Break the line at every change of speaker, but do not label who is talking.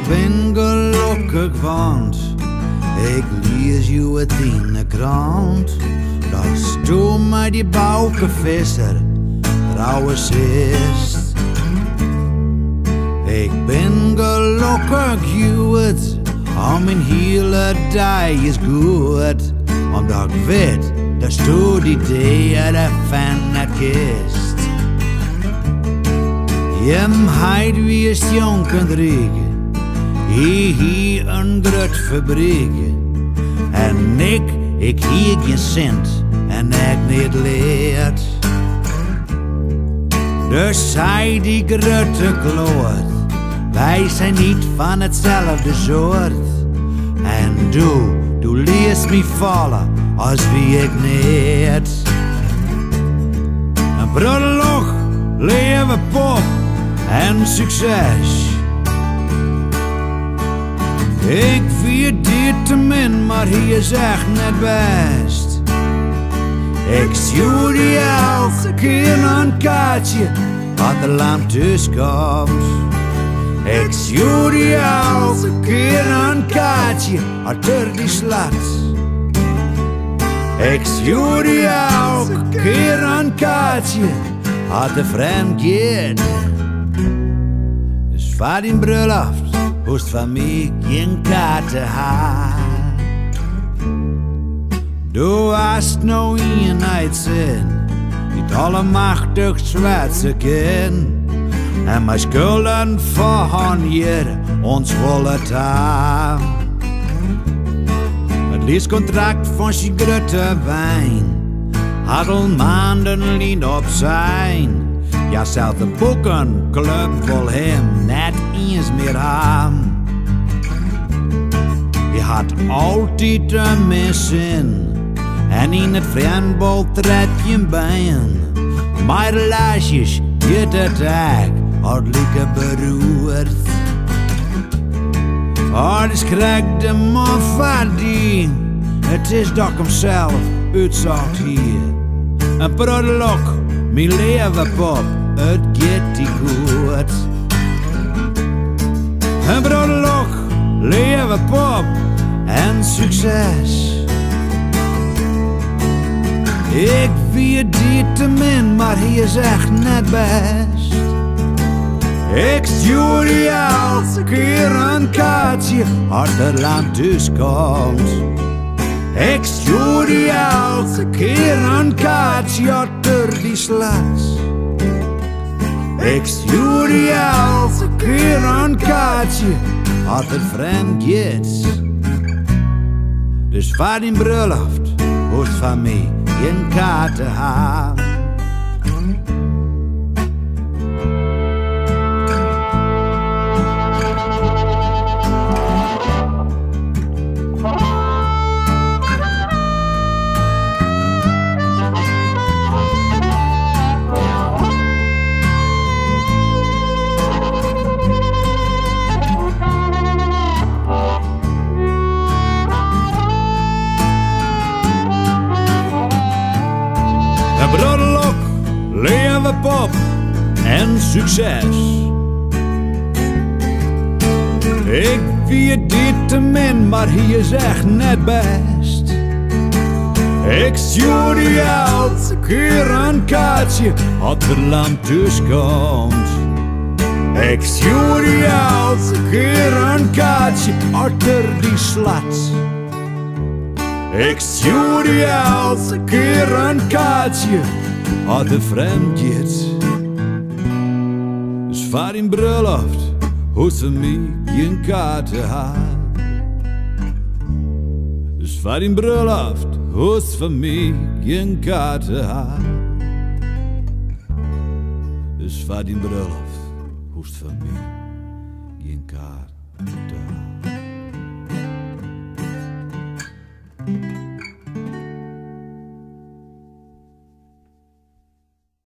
Ik ben gelukkig, want ik lees je het in de krant. Daar stond mij die bouwkevisser trouwens is. Ik ben gelukkig, Hewitt, al mijn hele dag is goed. Omdat ik weet, daar stond die deur van het kist. Jem heid wie is jonken drinken, hier een groot fabriek. En ik hier geen cent en ik niet leert. Dus zei die grote kloot, wij zijn niet van hetzelfde soort. En du leest me vallen als wie ik niet. Een broederlog, leven pop en succes. Ik vier dit te min, maar hier is echt net best. Ik stuur die elke keer een kaartje wat de lamp thuis komt. Ik stuur die elke keer een kaartje achter die slat. Ik stuur die elke keer een kaartje had de vreemd kind. Dus voor die bruiloft hoest van mij geen kaarten haar. Du hast nou eenheid zin, niet allemachtig Zwitser ken. En mijn schulden van hier ons willen aan. Het leasecontract van zijn grote wijn had al maanden niet op zijn. Ja, zelfs de boekenclub wil hem net eens meer aan. Je had altijd een missen en in het vriendbal trek je bij. Maar de lasjes je de dag hartelijk beroerd. Oh, dus krijg de man van die. Het is toch hemzelf uitzocht hier. Een broederlok, mijn leven pop, het gaat die goed. Een broederlok, leven pop en succes. Ik weet dit te min, maar hier is echt net best. Ik stuur je elke keer een kaartje als de lamp thuis komt. Ik stuur je elke keer een kaartje achter die slat. Ik stuur je elke keer een kaartje als het vreemd gaat. Dus voor die bruiloft hoest van mij geen kaarten hebben. Broederlok, leven pop en succes. Ik weet dit te min, maar hier is echt net best. Ik stuur je elke keer een kaartje als de lamp thuis komt. Ik stuur je elke keer een kaartje achter die slat. Ik stuur je elke keer een kaartje als de vreemd gaat. Dus voor die bruiloft hoest van mij geen kaarten hebben. Dus voor die bruiloft hoest van mij geen kaarten hebben. Dus voor die bruiloft hoest van mij geen kaarten hebben.